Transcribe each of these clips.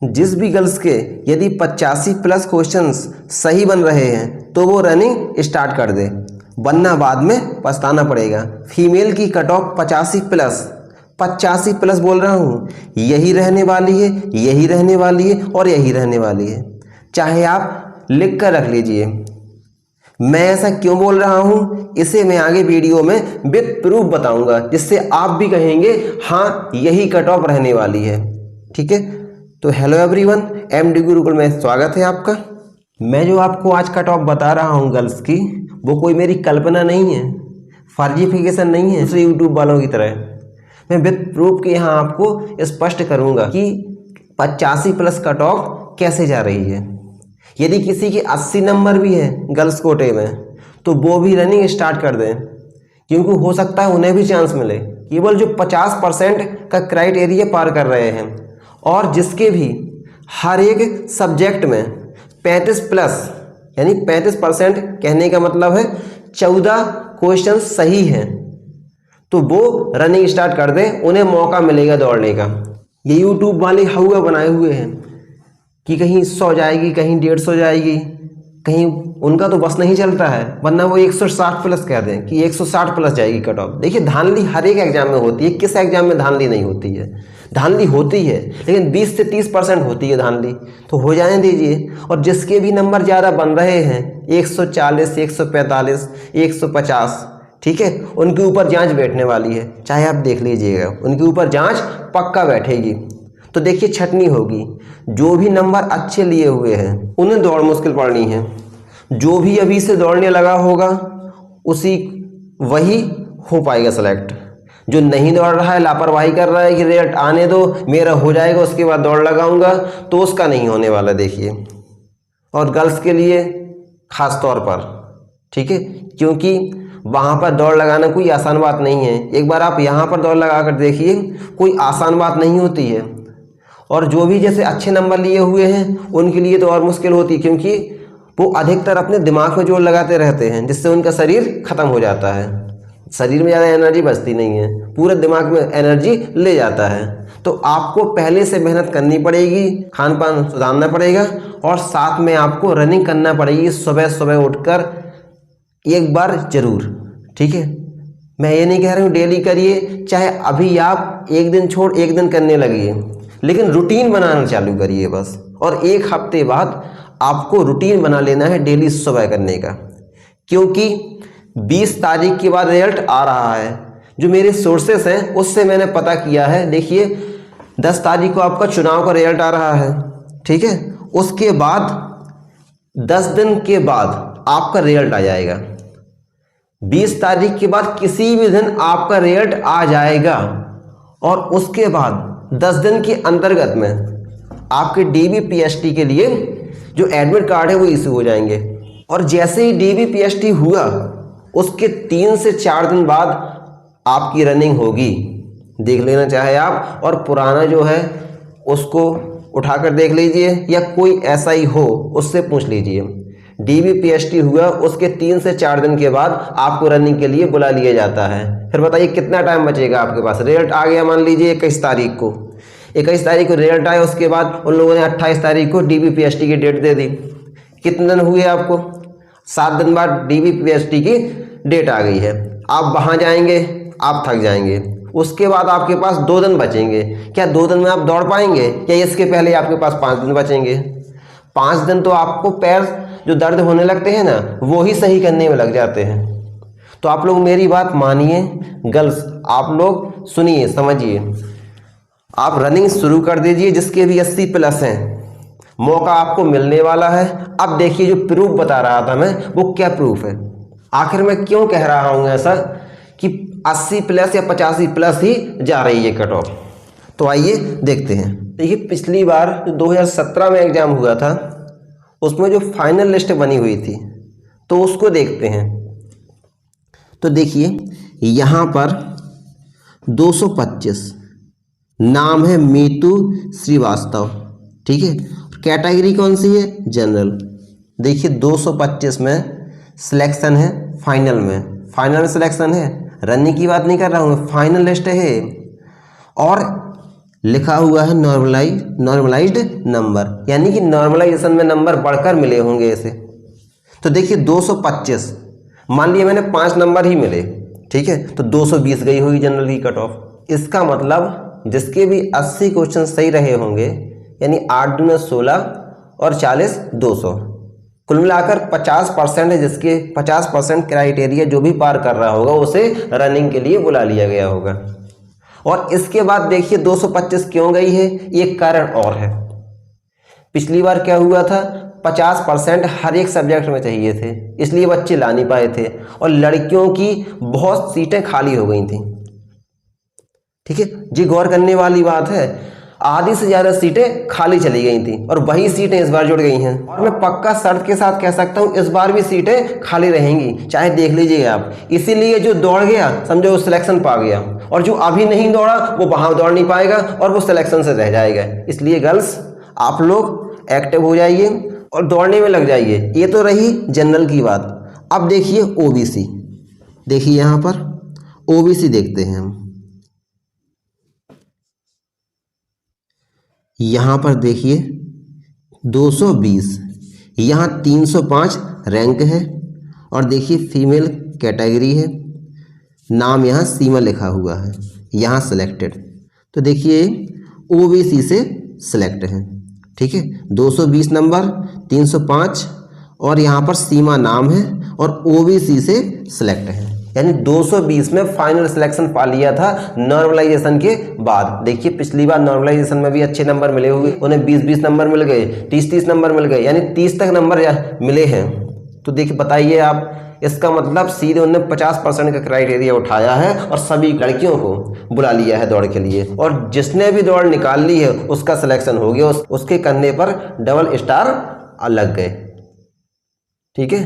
जिस भी गर्ल्स के यदि 85 प्लस क्वेश्चंस सही बन रहे हैं तो वो रनिंग स्टार्ट कर दे, वरना बाद में पछताना पड़ेगा। फीमेल की कट ऑफ 85 प्लस बोल रहा हूँ, यही रहने वाली है, यही रहने वाली है और यही रहने वाली है। चाहे आप लिख कर रख लीजिए। मैं ऐसा क्यों बोल रहा हूँ इसे मैं आगे वीडियो में विद प्रूफ बताऊंगा, जिससे आप भी कहेंगे हाँ यही कट ऑफ रहने वाली है। ठीक है, तो हेलो एवरीवन, एमडी गुरुकुल में स्वागत है आपका। मैं जो आपको आज कट ऑफ बता रहा हूँ गर्ल्स की, वो कोई मेरी कल्पना नहीं है, फर्जिफिकेशन नहीं है दूसरे यूट्यूब वालों की तरह। मैं विद प्रूफ के यहाँ आपको स्पष्ट करूँगा कि 85 प्लस कट ऑफ कैसे जा रही है। यदि किसी के 80 नंबर भी है गर्ल्स कोटे में तो वो भी रनिंग स्टार्ट कर दें, क्योंकि हो सकता है उन्हें भी चांस मिले। केवल जो 50% का क्राइटेरिया पार कर रहे हैं और जिसके भी हर एक सब्जेक्ट में 35 प्लस यानी 35% कहने का मतलब है 14 क्वेश्चन सही हैं, तो वो रनिंग स्टार्ट कर दें, उन्हें मौका मिलेगा दौड़ने का। ये यूट्यूब वाले हवा बनाए हुए हैं कि कहीं 100 जाएगी, कहीं 150 जाएगी, कहीं उनका तो बस नहीं चलता है, वरना वो 160 प्लस कह दें कि 160 प्लस जाएगी कट ऑफ। देखिए धांधली हर एक एग्जाम में होती है, किस एग्जाम में धांधली नहीं होती है? धांधली होती है, लेकिन 20 से 30% होती है धांधली, तो हो जाने दीजिए। और जिसके भी नंबर ज़्यादा बन रहे हैं 140, 145, 150, ठीक है, उनके ऊपर जांच बैठने वाली है, चाहे आप देख लीजिएगा, उनके ऊपर जांच पक्का बैठेगी। तो देखिए छटनी होगी, जो भी नंबर अच्छे लिए हुए हैं उन्हें दौड़ मुश्किल पड़नी है। जो भी अभी से दौड़ने लगा होगा उसी वही हो पाएगा सेलेक्ट। जो नहीं दौड़ रहा है, लापरवाही कर रहा है कि रिजल्ट आने दो, मेरा हो जाएगा उसके बाद दौड़ लगाऊंगा, तो उसका नहीं होने वाला। देखिए, और गर्ल्स के लिए खास तौर पर, ठीक है, क्योंकि वहाँ पर दौड़ लगाना कोई आसान बात नहीं है। एक बार आप यहाँ पर दौड़ लगा कर देखिए, कोई आसान बात नहीं होती है। और जो भी जैसे अच्छे नंबर लिए हुए हैं उनके लिए तो और मुश्किल होती है, क्योंकि वो अधिकतर अपने दिमाग में जोर लगाते रहते हैं, जिससे उनका शरीर खत्म हो जाता है। शरीर में ज़्यादा एनर्जी बचती नहीं है, पूरे दिमाग में एनर्जी ले जाता है। तो आपको पहले से मेहनत करनी पड़ेगी, खान पान सुधारना पड़ेगा और साथ में आपको रनिंग करना पड़ेगी सुबह सुबह उठकर एक बार ज़रूर। ठीक है, मैं ये नहीं कह रहा हूँ डेली करिए, चाहे अभी आप एक दिन छोड़ एक दिन करने लगिए, लेकिन रूटीन बनाना चालू करिए बस। और एक हफ्ते बाद आपको रूटीन बना लेना है डेली सुबह करने का, क्योंकि 20 तारीख के बाद रिजल्ट आ रहा है। जो मेरे सोर्सेस हैं उससे मैंने पता किया है। देखिए 10 तारीख को आपका चुनाव का रिजल्ट आ रहा है, ठीक है, उसके बाद 10 दिन के बाद आपका रिजल्ट आ जाएगा। 20 तारीख के बाद किसी भी दिन आपका रिजल्ट आ जाएगा और उसके बाद 10 दिन के अंतर्गत में आपके DBPST के लिए जो एडमिट कार्ड है वो इशू हो जाएंगे। और जैसे ही DBPST हुआ उसके 3 से 4 दिन बाद आपकी रनिंग होगी। देख लेना चाहे आप, और पुराना जो है उसको उठाकर देख लीजिए, या कोई ऐसा ही हो उससे पूछ लीजिए। DBPST हुआ उसके 3 से 4 दिन के बाद आपको रनिंग के लिए बुला लिया जाता है। फिर बताइए कितना टाइम बचेगा आपके पास। रिजल्ट आ गया मान लीजिए 21 तारीख को, 21 तारीख को रिजल्ट आया, उसके बाद उन लोगों ने 28 तारीख को DBPST की डेट दे दी। कितने दिन हुए आपको? 7 दिन बाद DBPST की डेट आ गई है। आप वहाँ जाएंगे, आप थक जाएंगे, उसके बाद आपके पास 2 दिन बचेंगे। क्या 2 दिन में आप दौड़ पाएंगे, या इसके पहले आपके पास 5 दिन बचेंगे? 5 दिन तो आपको पैर जो दर्द होने लगते हैं ना, वो ही सही करने में लग जाते हैं। तो आप लोग मेरी बात मानिए, गर्ल्स आप लोग सुनिए, समझिए, आप रनिंग शुरू कर दीजिए। जिसके भी 80 प्लस हैं मौका आपको मिलने वाला है। अब देखिए जो प्रूफ बता रहा था मैं, वो क्या प्रूफ है। आखिर मैं क्यों कह रहा हूँ ऐसा कि 80 प्लस या 85 प्लस ही जा रही है कट ऑफ। तो आइए देखते हैं। देखिए पिछली बार जो 2017 में एग्जाम हुआ था उसमें जो फाइनल लिस्ट बनी हुई थी, तो उसको देखते हैं। तो देखिए यहाँ पर 225 नाम है मीतू श्रीवास्तव, ठीक है, कैटेगरी कौन सी है? जनरल। देखिए 225 में सिलेक्शन है फाइनल में, सिलेक्शन है, रनिंग की बात नहीं कर रहा हूँ, फाइनल लिस्ट है। और लिखा हुआ है नॉर्मलाइज्ड नंबर, यानी कि नॉर्मलाइजेशन में नंबर बढ़कर मिले होंगे इसे। तो देखिए 225, मान लिया मैंने 5 नंबर ही मिले, ठीक है, तो 220 गई होगी जनरल की कट ऑफ। इसका मतलब जिसके भी 80 क्वेश्चन सही रहे होंगे, यानी 8 दूने 16 और 40 200, कुल मिलाकर 50% है, जिसके 50% क्राइटेरिया जो भी पार कर रहा होगा उसे रनिंग के लिए बुला लिया गया होगा। और इसके बाद देखिए 225 क्यों गई है, एक कारण और है। पिछली बार क्या हुआ था, 50% हर एक सब्जेक्ट में चाहिए थे, इसलिए बच्चे ला नहीं पाए थे, और लड़कियों की बहुत सीटें खाली हो गई थी। ठीक है जी, गौर करने वाली बात है, आधी से ज़्यादा सीटें खाली चली गई थी और वही सीटें इस बार जुड़ गई हैं। और मैं पक्का शर्त के साथ कह सकता हूँ इस बार भी सीटें खाली रहेंगी, चाहे देख लीजिए आप। इसीलिए जो दौड़ गया समझो वो सिलेक्शन पा गया, और जो अभी नहीं दौड़ा वो वहाँ दौड़ नहीं पाएगा और वो सिलेक्शन से रह जाएगा। इसलिए गर्ल्स आप लोग एक्टिव हो जाइए और दौड़ने में लग जाइए। ये तो रही जनरल की बात। अब देखिए ओबीसी, देखिए यहाँ पर ओबीसी देखते हैं हम। यहाँ पर देखिए 220, यहाँ 305 रैंक है, और देखिए फीमेल कैटेगरी है, नाम यहाँ सीमा लिखा हुआ है, यहाँ सिलेक्टेड। तो देखिए ओबीसी से सिलेक्ट है, ठीक है, 220 नंबर, 305, और यहाँ पर सीमा नाम है और ओबीसी से सिलेक्ट है, यानी 220 में फाइनल सिलेक्शन पा लिया था नॉर्मलाइजेशन के बाद। देखिए पिछली बार नॉर्मलाइजेशन में भी अच्छे नंबर मिले हुए, उन्हें 20-20 नंबर मिल गए, 30-30 नंबर मिल गए, यानी 30 तक नंबर मिले हैं। तो देखिए बताइए आप, इसका मतलब सीधे उन्होंने 50% का क्राइटेरिया उठाया है और सभी लड़कियों को बुला लिया है दौड़ के लिए, और जिसने भी दौड़ निकाल ली है उसका सिलेक्शन हो गया, उसके कंधे पर डबल स्टार लग गए। ठीक है,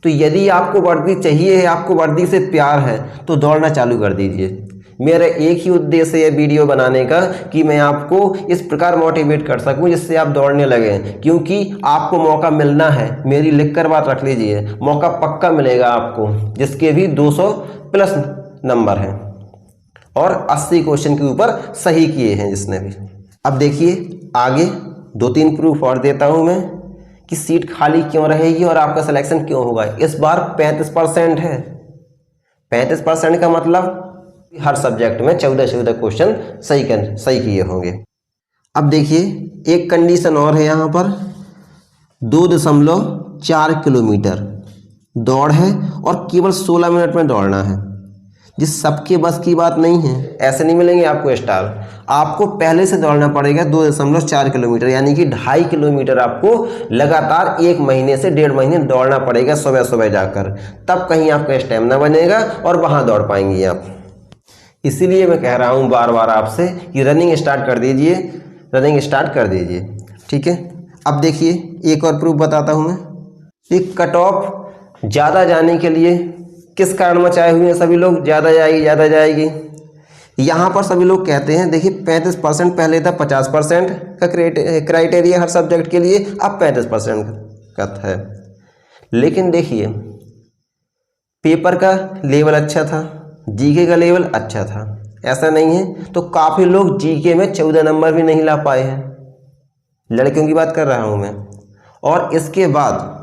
तो यदि आपको वर्दी चाहिए है, आपको वर्दी से प्यार है, तो दौड़ना चालू कर दीजिए। मेरा एक ही उद्देश्य है वीडियो बनाने का कि मैं आपको इस प्रकार मोटिवेट कर सकूं जिससे आप दौड़ने लगें, क्योंकि आपको मौका मिलना है। मेरी लिखकर बात रख लीजिए, मौका पक्का मिलेगा आपको, जिसके भी 200 प्लस नंबर हैं और 80 क्वेश्चन के ऊपर सही किए हैं जिसने भी। अब देखिए आगे 2-3 प्रूफ और देता हूं मैं कि सीट खाली क्यों रहेगी और आपका सिलेक्शन क्यों होगा। इस बार 35% है। 35% का मतलब हर सब्जेक्ट में 14 क्वेश्चन सही किए होंगे। अब देखिए एक कंडीशन और है, यहाँ पर 2.4 किलोमीटर दौड़ है और केवल 16 मिनट में दौड़ना है, जिस सबके बस की बात नहीं है। ऐसे नहीं मिलेंगे आपको स्टार, आपको पहले से दौड़ना पड़ेगा 2.4 किलोमीटर, यानी कि 2.5 किलोमीटर आपको लगातार 1 महीने से 1.5 महीने दौड़ना पड़ेगा सुबह सुबह जाकर, तब कहीं आपका स्टेमिना बनेगा और वहाँ दौड़ पाएंगे आप। इसीलिए मैं कह रहा हूँ बार बार आपसे कि रनिंग स्टार्ट कर दीजिए, ठीक है। अब देखिए एक और प्रूफ बताता हूँ मैं। एक कट ऑफ ज़्यादा जाने के लिए किस कारण मचाए हुए हैं सभी लोग, ज़्यादा जाएगी। यहाँ पर सभी लोग कहते हैं, देखिए 35% पहले था 50% का क्राइटेरिया हर सब्जेक्ट के लिए, अब 35% का है। लेकिन देखिए पेपर का लेवल अच्छा था, जीके का लेवल अच्छा था, ऐसा नहीं है। तो काफ़ी लोग जीके में 14 नंबर भी नहीं ला पाए हैं, लड़कियों की बात कर रहा हूँ मैं। और इसके बाद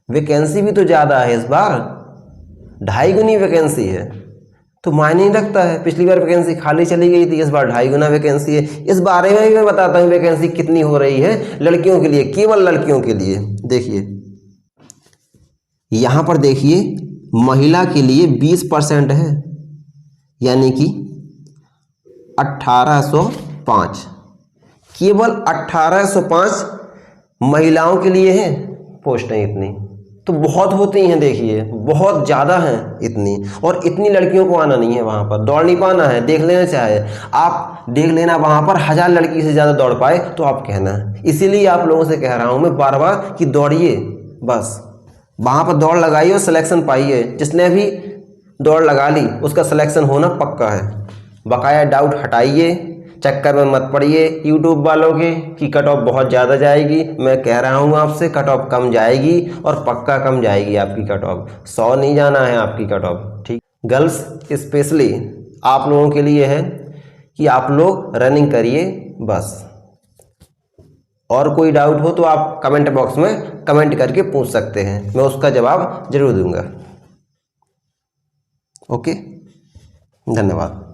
वैकेंसी भी तो ज़्यादा है, इस बार 2.5 गुनी वैकेंसी है, तो मायने नहीं रखता है। पिछली बार वैकेंसी खाली चली गई थी, इस बार 2.5 गुना वैकेंसी है। इस बारे में भी मैं बताता हूँ वैकेंसी कितनी हो रही है लड़कियों के लिए, केवल लड़कियों के लिए। देखिए यहाँ पर देखिए महिला के लिए 20% है, यानी कि 1805, केवल 1805 महिलाओं के लिए है पोस्टें इतनी, तो बहुत होती हैं। देखिए बहुत ज़्यादा हैं इतनी, और इतनी लड़कियों को आना नहीं है वहाँ पर, दौड़ नहीं पाना है। देख लेना चाहे आप, देख लेना वहाँ पर 1000 लड़की से ज़्यादा दौड़ पाए तो आप कहना। इसीलिए आप लोगों से कह रहा हूँ मैं बार बार कि दौड़िए, बस वहाँ पर दौड़ लगाइए और सिलेक्शन पाइए। जिसने भी दौड़ लगा ली उसका सिलेक्शन होना पक्का है। बकाया डाउट हटाइए, चक्कर में मत पड़िए यूट्यूब वालों के कि कट ऑफ बहुत ज़्यादा जाएगी। मैं कह रहा हूँ आपसे कट ऑफ कम जाएगी, और पक्का कम जाएगी आपकी कट ऑफ। 100 नहीं जाना है आपकी कट ऑफ, ठीक। गर्ल्स स्पेशली आप लोगों के लिए है कि आप लोग रनिंग करिए बस। और कोई डाउट हो तो आप कमेंट बॉक्स में कमेंट करके पूछ सकते हैं, मैं उसका जवाब जरूर दूंगा। ओके, धन्यवाद।